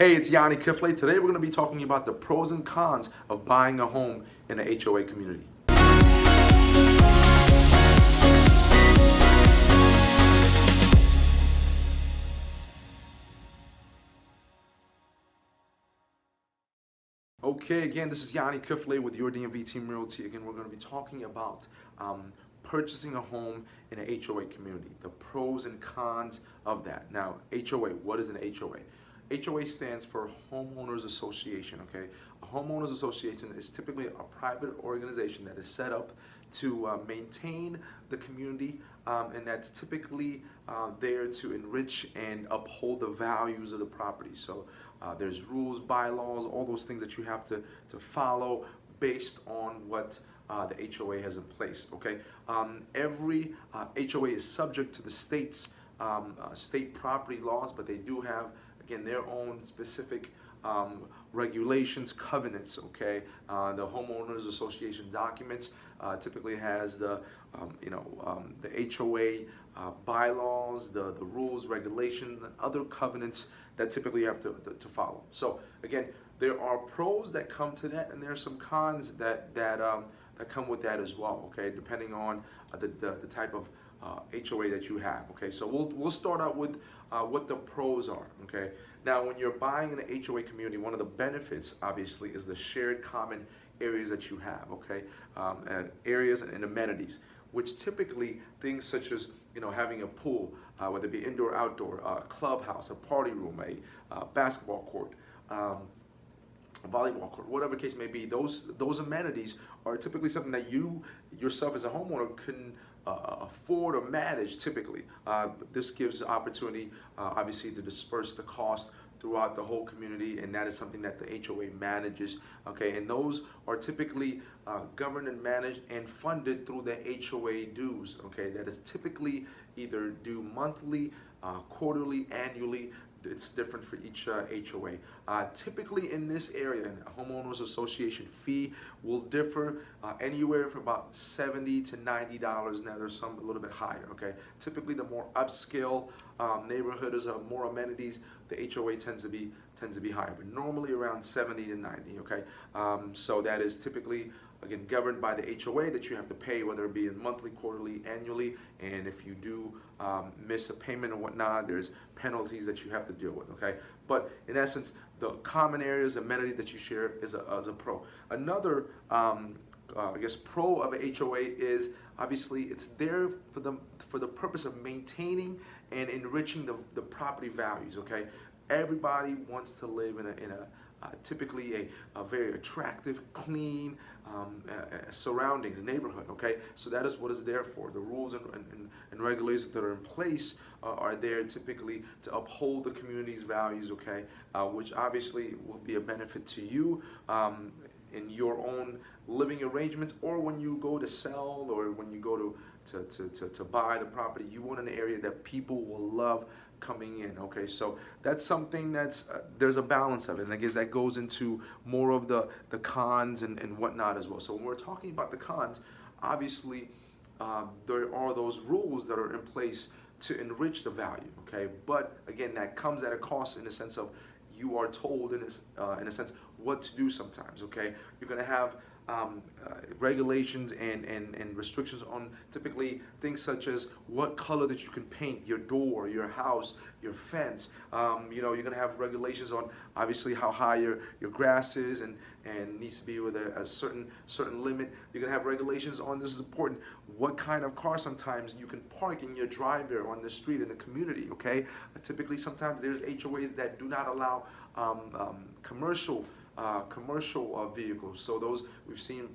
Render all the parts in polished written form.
Hey, it's Yanni Kifle. Today we're going to be talking about the pros and cons of buying a home in an HOA community. Okay, again, this is Yanni Kifle with your DMV Team Realty. Again, we're going to be talking about purchasing a home in an HOA community, the pros and cons of that. Now, HOA, what is an HOA? HOA stands for Homeowners Association, okay? A Homeowners Association is typically a private organization that is set up to maintain the community, and that's typically there to enrich and uphold the values of the property. So there's rules, bylaws, all those things that you have to follow based on what the HOA has in place, okay? Every HOA is subject to the state's state property laws, but they do have, again, their own specific regulations, covenants, okay? The Homeowners Association documents typically has the HOA bylaws, the rules, regulations, and other covenants that typically you have to follow. So again, there are pros that come to that, and there are some cons that come with that as well, okay? Depending on the type of HOA that you have, okay? So we'll start out with what the pros are, okay? Now, when you're buying in an HOA community, one of the benefits, obviously, is the shared common areas that you have, okay? Areas and amenities, which typically things such as, having a pool, whether it be indoor, outdoor, a clubhouse, a party room, a basketball court, a volleyball court, whatever the case may be, those amenities are typically something that you yourself as a homeowner can afford or manage typically. This gives opportunity, obviously, to disperse the cost throughout the whole community, and that is something that the HOA manages, okay? And those are typically governed and managed and funded through the HOA dues, okay? That is typically either due monthly, quarterly, annually. It's different for each HOA. Typically in this area, a homeowners association fee will differ anywhere from about $70 to $90. Now there's some a little bit higher, okay? Typically the more upscale neighborhoods have more amenities, the HOA tends to be higher, but normally around 70 to 90, okay? So that is typically, again, governed by the HOA that you have to pay, whether it be in monthly, quarterly, annually, and if you do miss a payment or whatnot, there's penalties that you have to deal with, okay? But in essence, the common areas, amenity that you share is a pro. Another, I guess, pro of a HOA is obviously it's there for the purpose of maintaining and enriching the property values, okay? Everybody wants to live in a typically a very attractive, clean surroundings, neighborhood, okay? So that is what it's there for. The rules and regulations that are in place are there typically to uphold the community's values, okay? Which obviously will be a benefit to you in your own living arrangements, or when you go to sell, or when you go to buy the property. You want an area that people will love coming in, okay? So that's something that's there's a balance of it, and I guess that goes into more of the cons and whatnot as well. So when we're talking about the cons, obviously there are those rules that are in place to enrich the value, okay? But again, that comes at a cost in the sense of you are told in a sense what to do sometimes, okay? You're gonna have regulations and restrictions on typically things such as what color that you can paint your door, your house, your fence. You're gonna have regulations on obviously how high your grass is and needs to be with a certain limit. You're gonna have regulations on, this is important, what kind of car sometimes you can park in your driveway or on the street in the community, okay? Typically sometimes there's HOAs that do not allow commercial vehicles. So those we've seen,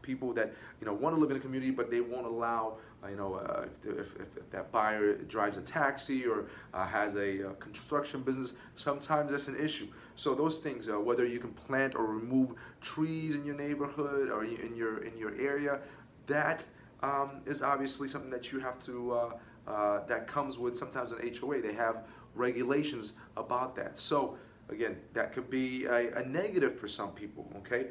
people that want to live in a community, but they won't allow, if that buyer drives a taxi or has a construction business, sometimes that's an issue. So those things, whether you can plant or remove trees in your neighborhood or in your area, that is obviously something that you have to that comes with sometimes an HOA. They have regulations about that. So again, that could be a negative for some people, okay?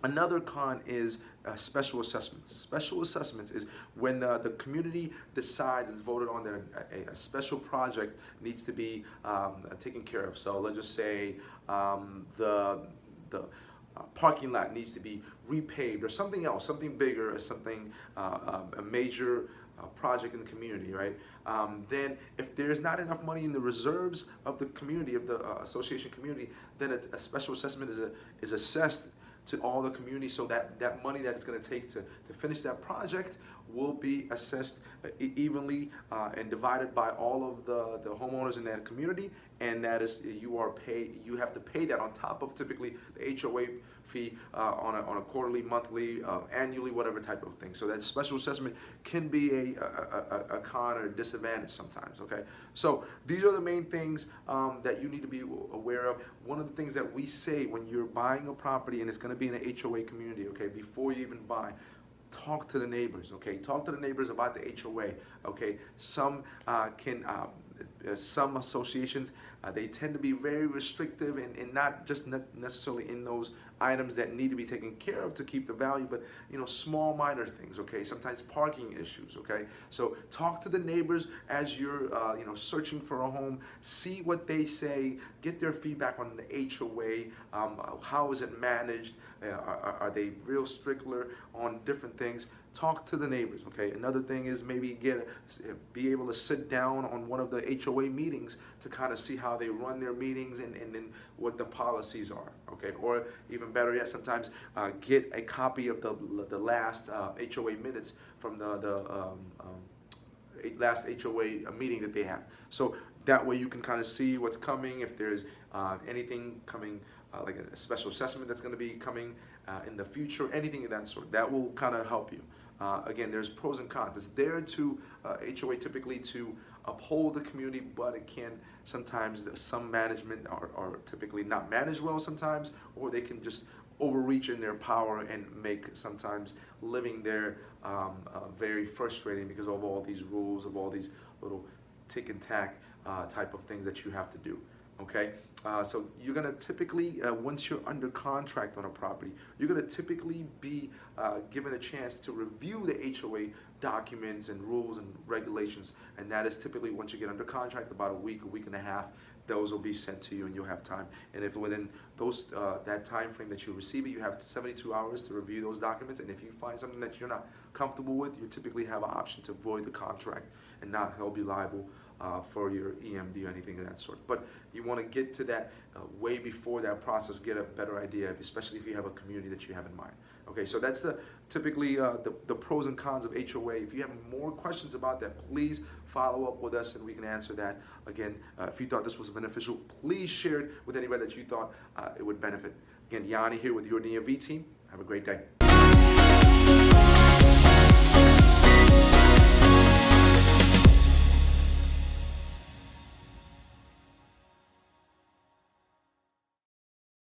Another con is special assessments. Special assessments is when the community decides, it's voted on that a special project needs to be taken care of. So let's just say the parking lot needs to be repaved or something else, something bigger, or something, a major project in the community, right? Then if there's not enough money in the reserves of the community, of the association community, then a special assessment is assessed to all the community, so that money that it's going to take to finish that project will be assessed evenly and divided by all of the homeowners in that community, and that is you have to pay that on top of typically the HOA fee on a quarterly, monthly, annually, whatever type of thing. So that special assessment can be a con or a disadvantage sometimes. Okay, so these are the main things that you need to be aware of. One of the things that we say when you're buying a property and it's going to be in an HOA community, okay, before you even buy, talk to the neighbors, okay? Talk to the neighbors about the HOA, okay? Some some associations, they tend to be very restrictive and not just necessarily in those items that need to be taken care of to keep the value, but small minor things, okay? Sometimes parking issues, okay? So talk to the neighbors as you're searching for a home, see what they say, get their feedback on the HOA, how is it managed, are they real stickler on different things. Talk to the neighbors, okay? Another thing is maybe be able to sit down on one of the HOA meetings to kind of see how they run their meetings and what the policies are, okay? Or even better yet, sometimes get a copy of the last HOA minutes from the last HOA meeting that they had. So that way you can kind of see what's coming, if there's anything coming, like a special assessment that's going to be coming in the future, anything of that sort. That will kind of help you. Again, there's pros and cons. It's there to HOA typically to uphold the community, but it can sometimes, some management are typically not managed well sometimes, or they can just overreach in their power and make sometimes living there very frustrating because of all these rules, of all these little tick and tack type of things that you have to do. Okay, so you're gonna typically, once you're under contract on a property, you're gonna typically be given a chance to review the HOA documents and rules and regulations, and that is typically once you get under contract, about a week and a half, those will be sent to you and you'll have time. And if within those that time frame that you receive it, you have 72 hours to review those documents, and if you find something that you're not comfortable with, you typically have an option to void the contract and not hold you liable for your EMD or anything of that sort. But you want to get to that way before that process, get a better idea, especially if you have a community that you have in mind. Okay, so that's typically the pros and cons of HOA. If you have more questions about that, please follow up with us and we can answer that. Again, if you thought this was beneficial, please share it with anybody that you thought it would benefit. Again, Yanni here with your DMV team. Have a great day.